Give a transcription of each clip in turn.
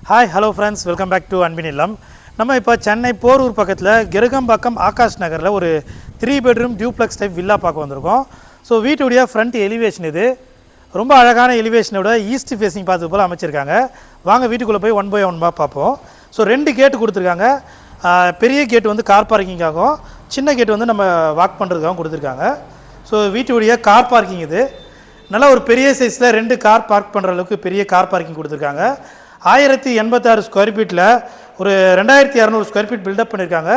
Hi hello friends, welcome back to அன்பின் இல்லம். நம்ம இப்போ சென்னை போரூர் பக்கத்தில் கெருகம்பாக்கம் ஆகாஷ் நகரில் ஒரு 3 பெட்ரூம் டியூப்ளெக்ஸ் டைப் வில்லா பார்க்க வந்திருக்கோம். ஸோ வீட்டுடைய ஃப்ரண்ட் எலிவேஷன் இது ரொம்ப அழகான எலிவேஷனோட ஈஸ்ட் ஃபேஸிங் பார்த்து போல் அமைச்சிருக்காங்க. வாங்க வீட்டுக்குள்ளே போய் 1 by 1 பார்ப்போம். ஸோ 2 கேட்டு கொடுத்துருக்காங்க. பெரிய கேட்டு வந்து கார் பார்க்கிங்காகவும், சின்ன கேட்டு வந்து நம்ம வாக் பண்ணுறதுக்காகவும் கொடுத்துருக்காங்க. ஸோ வீட்டுடைய கார் பார்க்கிங் இது நல்லா ஒரு பெரிய சைஸில் 2 கார் பார்க் பண்ணுற அளவுக்கு பெரிய கார் பார்க்கிங் கொடுத்துருக்காங்க. 1086 ஸ்கொயர் ஃபீட்டில் ஒரு 2200 ஸ்கொயர் ஃபீட் பில்டப் பண்ணியிருக்காங்க.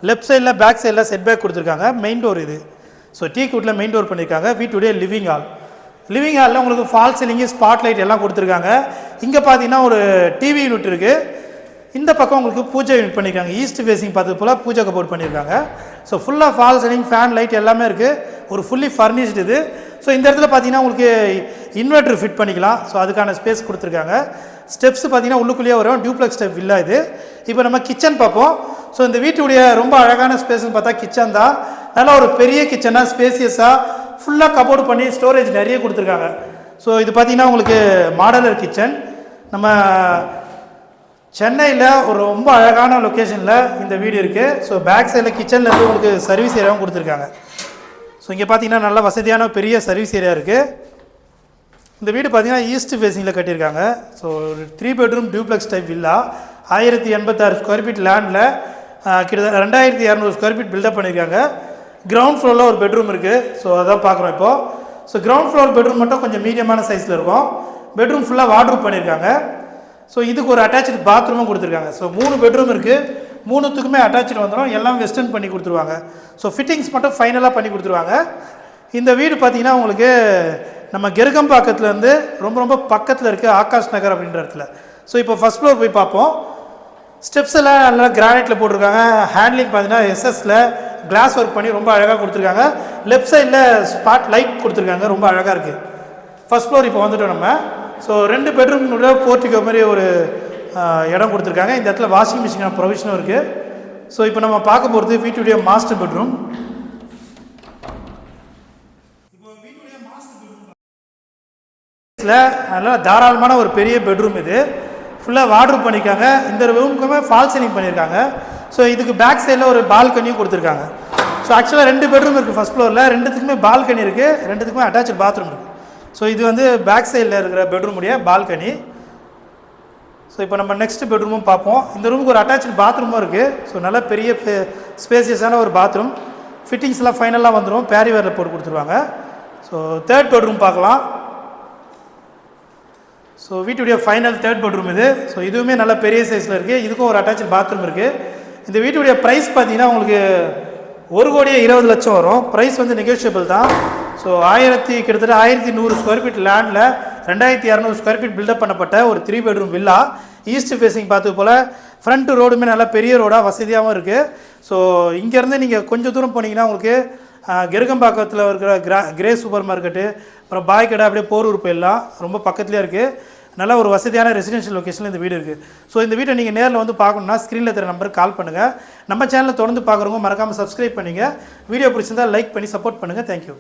லெஃப்ட் சைடில் பேக் சைடில் செட் பேக் கொடுத்துருக்காங்க. மெயின் டோர் இது. ஸோ டீக் வுட்டில் மெயின் டோர் பண்ணியிருக்காங்க. வீட்டுடைய லிவிங் ஹாலில் உங்களுக்கு ஃபால் சீலிங்கு, ஸ்பாட் லைட் எல்லாம் கொடுத்துருக்காங்க. இங்கே பார்த்தீங்கன்னா ஒரு டிவி யூனிட் இருக்குது. இந்த பக்கம் உங்களுக்கு பூஜை யூனிட் பண்ணியிருக்காங்க. ஈஸ்ட் ஃபேஸிங் பார்த்து போல் பூஜை கபோர்ட் பண்ணியிருக்காங்க. ஸோ ஃபுல்லாக ஃபால் சீலிங், ஃபேன், லைட் எல்லாமே இருக்குது. ஒரு ஃபுல்லி ஃபர்னிஷ்டு இது. ஸோ இந்த இடத்துல பார்த்தீங்கன்னா உங்களுக்கு இன்வெர்டர் ஃபிட் பண்ணிக்கலாம். ஸோ அதுக்கான ஸ்பேஸ் கொடுத்துருக்காங்க. ஸ்டெப்ஸ் பார்த்தீங்கன்னா உள்ளுக்குள்ளேயே வரும். டியூப்ளெக்ஸ் டைப் வில்லா இது. இப்போ நம்ம கிச்சன் பார்ப்போம். ஸோ இந்த வீட்டுடைய ரொம்ப அழகான ஸ்பேஸ்ன்னு பார்த்தா கிச்சன் தான். நல்லா ஒரு பெரிய கிச்சனாக ஸ்பேசியஸாக ஃபுல்லாக கபோர்டு பண்ணி ஸ்டோரேஜ் நிறைய கொடுத்துருக்காங்க. ஸோ இது பார்த்தீங்கன்னா உங்களுக்கு மாடலர் கிச்சன். நம்ம சென்னையில் ஒரு ரொம்ப அழகான லொக்கேஷனில் இந்த வீடு இருக்குது. ஸோ பேக் சைடில் கிச்சனில் இருந்து உங்களுக்கு சர்வீஸ் ஏரியாவும் கொடுத்துருக்காங்க. ஸோ இங்கே பார்த்தீங்கன்னா நல்ல வசதியான பெரிய சர்வீஸ் ஏரியா இருக்குது. இந்த வீடு பார்த்தீங்கன்னா ஈஸ்ட் ஃபேஸிங்கில் கட்டியிருக்காங்க. So 3 bedroom duplex type villa 1086 square feet லேண்டில் கிட்டத்தட்ட 2200 ஸ்கொயர் ஃபீட் பில்டப் பண்ணியிருக்காங்க. கிரவுண்ட் ஃப்ளோரில் ஒரு பெட்ரூம் இருக்குது. ஸோ அதான் பார்க்குறோம் இப்போது. ஸோ கிரவுண்ட் ஃப்ளோர் பெட்ரூம் மட்டும் கொஞ்சம் மீடியமான சைஸில் இருக்கும். பெட்ரூம் ஃபுல்லாக வார்ட்ரூப் பண்ணியிருக்காங்க. ஸோ இதுக்கு ஒரு அட்டாச்சு பாத்ரூமும் கொடுத்துருக்காங்க. ஸோ 3 பெட்ரூம் இருக்குது. 3த்துக்குமே அட்டாச்சு வந்துடும். எல்லாம் வெஸ்டர்ன் பண்ணி கொடுத்துருவாங்க. ஸோ ஃபிட்டிங்ஸ் மட்டும் ஃபைனலாக பண்ணி கொடுத்துருவாங்க. இந்த வீடு பார்த்தீங்கன்னா உங்களுக்கு நம்ம கெருகம்பாக்கத்துலேருந்து ரொம்ப பக்கத்தில் இருக்குது, ஆகாஷ் நகர் அப்படின்ற இடத்துல. ஸோ இப்போ ஃபஸ்ட் ஃப்ளோர் போய் பார்ப்போம். ஸ்டெப்ஸ் எல்லாம் நல்லா கிரானைட்டில் போட்டிருக்காங்க. ஹேண்ட்லிங் பார்த்தீங்கன்னா எஸ்எஸ்ல கிளாஸ் ஒர்க் பண்ணி ரொம்ப அழகாக கொடுத்துருக்காங்க. லெஃப்ட் சைடில் ஸ்பாட் லைட் கொடுத்துருக்காங்க. ரொம்ப அழகாக இருக்குது. ஃபஸ்ட் ஃப்ளோர் இப்போ வந்துட்டோம் நம்ம. ஸோ 2 பெட்ரூம்னோட போர்ட்டிகோ மாதிரி ஒரு இடம் கொடுத்துருக்காங்க. இந்த இடத்துல வாஷிங் மிஷின் ப்ரொவிஷனும் இருக்குது. ஸோ இப்போ நம்ம பார்க்க போகிறது வீட்டுடைய மாஸ்டர் பெட்ரூம். நல்லா தாராளமான ஒரு பெரிய பெட்ரூம் இது. ஃபுல்லாக வார்ட்ரூப் பண்ணியிருக்காங்க. இந்த ரூமுக்குமே ஃபால் சீலிங் பண்ணியிருக்காங்க. ஸோ இதுக்கு பேக் சைடில் ஒரு பால்கனியும் கொடுத்துருக்காங்க. ஸோ ஆக்சுவலாக 2 பெட்ரூம் இருக்குது ஃபஸ்ட் ஃப்ளோரில். 2த்துக்குமே பால்கனி இருக்குது. 2த்துக்குமே அட்டாச்சு பாத்ரூம் இருக்குது. ஸோ இது வந்து பேக் சைடில் இருக்கிற பெட்ரூமுடைய பால்கனி. ஸோ இப்போ நம்ம நெக்ஸ்ட் பெட்ரூமும் பார்ப்போம். இந்த ரூமுக்கு ஒரு அட்டாச்சு பாத்ரூமும் இருக்குது. ஸோ நல்ல பெரிய ஸ்பேசியஸான ஒரு பாத்ரூம். ஃபிட்டிங்ஸ்லாம் ஃபைனலாக வந்துடும். பேரிவேரில் போட்டு கொடுத்துருவாங்க. ஸோ 3rd பெட்ரூம் பார்க்கலாம். ஸோ வீட்டுடைய ஃபைனல் 3rd பெட்ரூம் இது. ஸோ இதுவுமே நல்ல பெரிய சைஸில் இருக்குது. இதுக்கும் ஒரு அட்டாச்சு பாத்ரூம் இருக்குது. இந்த வீட்டுடைய ப்ரைஸ் பார்த்தீங்கன்னா உங்களுக்கு 1,20,00,000 வரும். ப்ரைஸ் வந்து நெகோஷியபிள் தான். ஸோ கிட்டத்தட்ட 1100 ஸ்கொயர் ஃபீட் லேண்டில் 2200 ஸ்கொயர் ஃபீட் பில்டப் பண்ணப்பட்ட ஒரு 3 பெட்ரூம் வில்லா. ஈஸ்ட் ஃபேஸிங் பார்த்து போல் ஃப்ரண்ட் ரோடுமே நல்லா பெரிய ரோடாக வசதியாகவும் இருக்குது. ஸோ இங்கேருந்து நீங்கள் கொஞ்சம் தூரம் போனீங்கன்னா உங்களுக்கு கெருகம்பாக்கத்தில் இருக்கிற கிரே சூப்பர் மார்க்கெட்டு, அப்புறம் பாய் கடை, அப்படியே போரூர் போயிடலாம். ரொம்ப பக்கத்துலேயே இருக்குது. நல்ல ஒரு வசதியான ரெசிடென்ஷியல் லொக்கேஷனில் இந்த வீடு இருக்குது. ஸோ இந்த வீட்டை நீங்கள் நேரில் வந்து பார்க்கணுன்னா ஸ்க்ரீனில் தர நம்பருக்கு கால் பண்ணுங்கள். நம்ம சேனலில் தொடர்ந்து பார்க்குறவங்க மறக்காமல் சப்ஸ்கிரைப் பண்ணுங்கள். வீடியோ பிடிச்சிருந்தால் லைக் பண்ணி சப்போர்ட் பண்ணுங்கள். தேங்க்யூ.